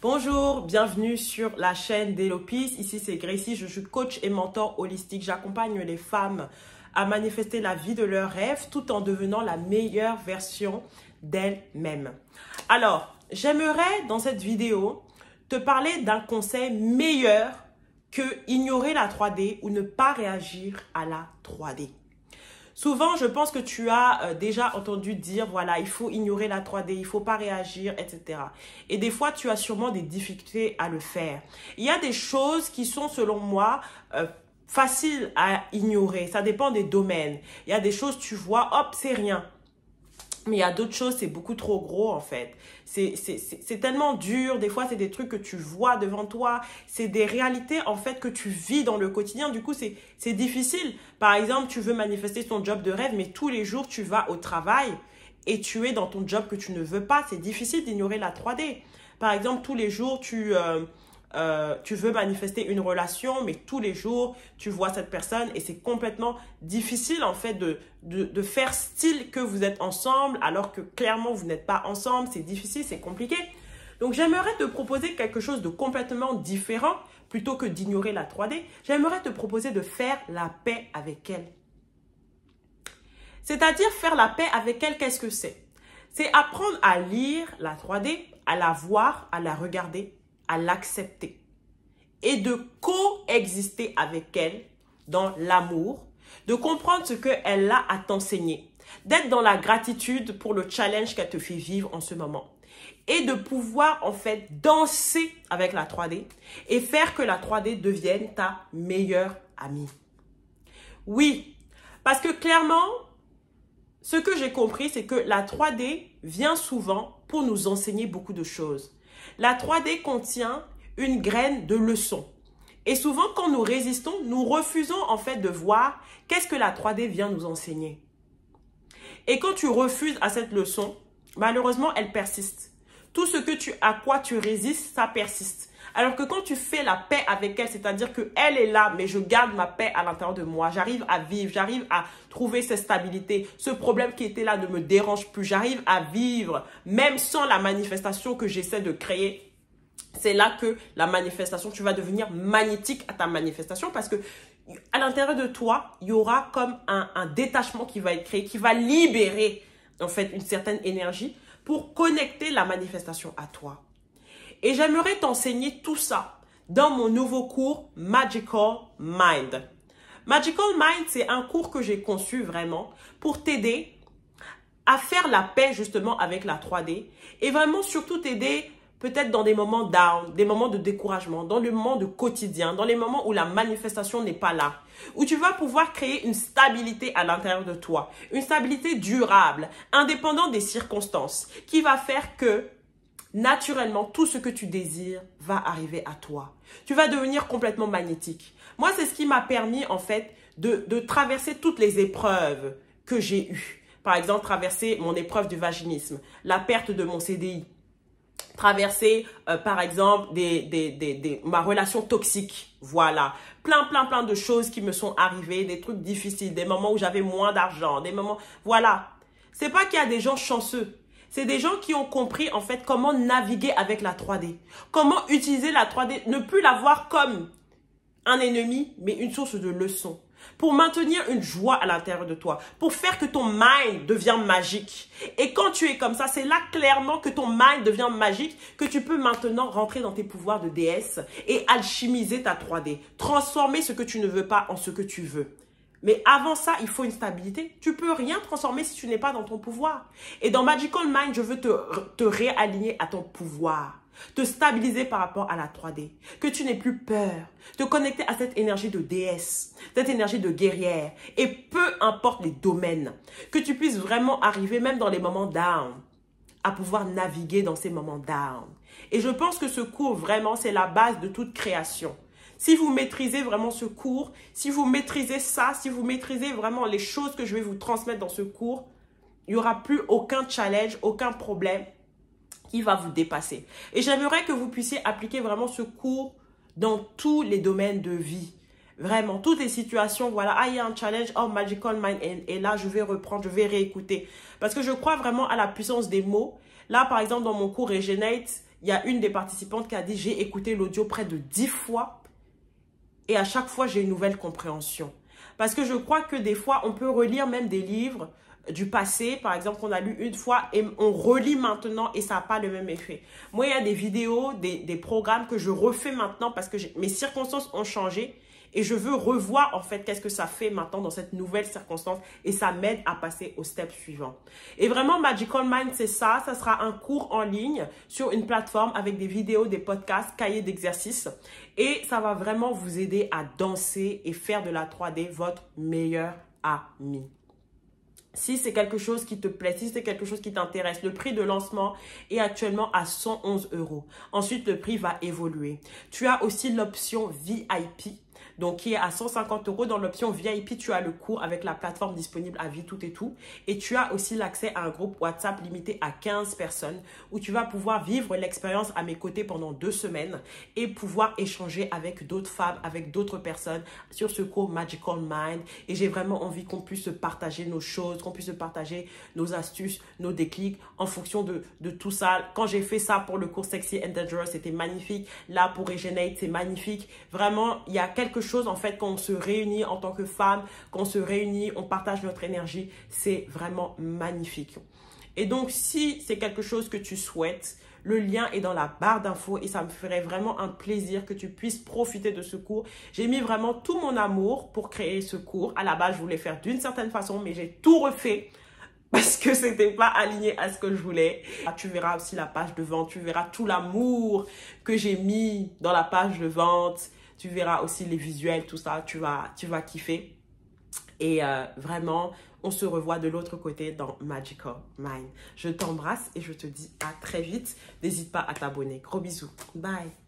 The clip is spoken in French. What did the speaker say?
Bonjour, bienvenue sur la chaîne d'Elopis. Ici, c'est Gracie. Je suis coach et mentor holistique. J'accompagne les femmes à manifester la vie de leurs rêves tout en devenant la meilleure version d'elles-mêmes. Alors, j'aimerais dans cette vidéo te parler d'un conseil meilleur que ignorer la 3D ou ne pas réagir à la 3D. Souvent, je pense que tu as déjà entendu dire, voilà, il faut ignorer la 3D, il ne faut pas réagir, etc. Et des fois, tu as sûrement des difficultés à le faire. Il y a des choses qui sont, selon moi, faciles à ignorer. Ça dépend des domaines. Il y a des choses, tu vois, hop, c'est rien. Mais il y a d'autres choses, c'est beaucoup trop gros en fait. C'est tellement dur. Des fois, c'est des trucs que tu vois devant toi. C'est des réalités en fait que tu vis dans le quotidien. Du coup, c'est difficile. Par exemple, tu veux manifester ton job de rêve, mais tous les jours, tu vas au travail et tu es dans ton job que tu ne veux pas. C'est difficile d'ignorer la 3D. Par exemple, tous les jours, tu veux manifester une relation, mais tous les jours, tu vois cette personne et c'est complètement difficile en fait de faire style que vous êtes ensemble alors que clairement vous n'êtes pas ensemble. C'est difficile, c'est compliqué. Donc, j'aimerais te proposer quelque chose de complètement différent plutôt que d'ignorer la 3D. J'aimerais te proposer de faire la paix avec elle. C'est-à-dire faire la paix avec elle, qu'est-ce que c'est? C'est apprendre à lire la 3D, à la voir, à la regarder, à l'accepter et de coexister avec elle dans l'amour, de comprendre ce qu'elle a à t'enseigner, d'être dans la gratitude pour le challenge qu'elle te fait vivre en ce moment et de pouvoir en fait danser avec la 3D et faire que la 3D devienne ta meilleure amie. Oui, parce que clairement, ce que j'ai compris, c'est que la 3D vient souvent pour nous enseigner beaucoup de choses. La 3D contient une graine de leçon. Et souvent, quand nous résistons, nous refusons en fait de voir qu'est-ce que la 3D vient nous enseigner. Et quand tu refuses à cette leçon, malheureusement, elle persiste. Tout ce à quoi tu résistes, ça persiste. Alors que quand tu fais la paix avec elle, c'est-à-dire qu'elle est là, mais je garde ma paix à l'intérieur de moi. J'arrive à vivre, j'arrive à trouver cette stabilité. Ce problème qui était là ne me dérange plus. J'arrive à vivre, même sans la manifestation que j'essaie de créer. C'est là que la manifestation, tu vas devenir magnétique à ta manifestation parce que à l'intérieur de toi, il y aura comme un détachement qui va être créé, qui va libérer en fait une certaine énergie pour connecter la manifestation à toi. Et j'aimerais t'enseigner tout ça dans mon nouveau cours Magical Mind. Magical Mind, c'est un cours que j'ai conçu vraiment pour t'aider à faire la paix justement avec la 3D et vraiment surtout t'aider peut-être dans des moments down, des moments de découragement, dans les moments de quotidien, dans les moments où la manifestation n'est pas là, où tu vas pouvoir créer une stabilité à l'intérieur de toi, une stabilité durable, indépendante des circonstances, qui va faire que naturellement, tout ce que tu désires va arriver à toi. Tu vas devenir complètement magnétique. Moi, c'est ce qui m'a permis en fait de traverser toutes les épreuves que j'ai eues. Par exemple, traverser mon épreuve du vaginisme, la perte de mon CDI, traverser par exemple ma relation toxique, voilà, plein de choses qui me sont arrivées, des trucs difficiles, des moments où j'avais moins d'argent, des moments, voilà. C'est pas qu'il y a des gens chanceux, c'est des gens qui ont compris en fait comment naviguer avec la 3D, comment utiliser la 3D, ne plus la voir comme un ennemi, mais une source de leçons. Pour maintenir une joie à l'intérieur de toi, pour faire que ton mind devienne magique. Et quand tu es comme ça, c'est là clairement que ton mind devient magique, que tu peux maintenant rentrer dans tes pouvoirs de déesse et alchimiser ta 3D. Transformer ce que tu ne veux pas en ce que tu veux. Mais avant ça, il faut une stabilité. Tu peux rien transformer si tu n'es pas dans ton pouvoir. Et dans Magical Mind, je veux te réaligner à ton pouvoir. Te stabiliser par rapport à la 3D, que tu n'aies plus peur, te connecter à cette énergie de déesse, cette énergie de guerrière, et peu importe les domaines, que tu puisses vraiment arriver, même dans les moments down, à pouvoir naviguer dans ces moments down. Et je pense que ce cours, vraiment, c'est la base de toute création. Si vous maîtrisez vraiment ce cours, si vous maîtrisez ça, si vous maîtrisez vraiment les choses que je vais vous transmettre dans ce cours, il n'y aura plus aucun challenge, aucun problème qui va vous dépasser. Et j'aimerais que vous puissiez appliquer vraiment ce cours dans tous les domaines de vie. Vraiment, toutes les situations, voilà, ah, il y a un challenge, oh, Magical Mind, et là, je vais reprendre, je vais réécouter. Parce que je crois vraiment à la puissance des mots. Là, par exemple, dans mon cours Regenerate, il y a une des participantes qui a dit, j'ai écouté l'audio près de 10 fois et à chaque fois, j'ai une nouvelle compréhension. Parce que je crois que des fois, on peut relire même des livres du passé, par exemple, qu'on a lu une fois et on relit maintenant et ça n'a pas le même effet. Moi, il y a des vidéos, des programmes que je refais maintenant parce que mes circonstances ont changé et je veux revoir en fait qu'est-ce que ça fait maintenant dans cette nouvelle circonstance et ça m'aide à passer au step suivant. Et vraiment, Magical Mind, c'est ça. Ça sera un cours en ligne sur une plateforme avec des vidéos, des podcasts, cahiers d'exercices et ça va vraiment vous aider à danser et faire de la 3D votre meilleur ami. Si c'est quelque chose qui te plaît, si c'est quelque chose qui t'intéresse, le prix de lancement est actuellement à 111 €. Ensuite, le prix va évoluer. Tu as aussi l'option VIP, donc qui est à 150 €. Dans l'option VIP, tu as le cours avec la plateforme disponible à vie tout et tout. Et tu as aussi l'accès à un groupe WhatsApp limité à 15 personnes où tu vas pouvoir vivre l'expérience à mes côtés pendant 2 semaines et pouvoir échanger avec d'autres femmes, avec d'autres personnes sur ce cours Magical Mind. Et j'ai vraiment envie qu'on puisse se partager nos choses, qu'on puisse se partager nos astuces, nos déclics en fonction de tout ça. Quand j'ai fait ça pour le cours Sexy and Dangerous, c'était magnifique. Là, pour Regenerate, c'est magnifique. Vraiment, il y a quelque chose en fait quand on se réunit en tant que femme, quand on se réunit, on partage notre énergie, c'est vraiment magnifique. Et donc, si c'est quelque chose que tu souhaites, le lien est dans la barre d'infos et ça me ferait vraiment un plaisir que tu puisses profiter de ce cours. J'ai mis vraiment tout mon amour pour créer ce cours. À la base, je voulais faire d'une certaine façon, mais j'ai tout refait parce que c'était pas aligné à ce que je voulais. Tu verras aussi la page de vente, tu verras tout l'amour que j'ai mis dans la page de vente. Tu verras aussi les visuels, tout ça, tu vas kiffer. Et vraiment, on se revoit de l'autre côté dans Magical Mind. Je t'embrasse et je te dis à très vite. N'hésite pas à t'abonner. Gros bisous. Bye.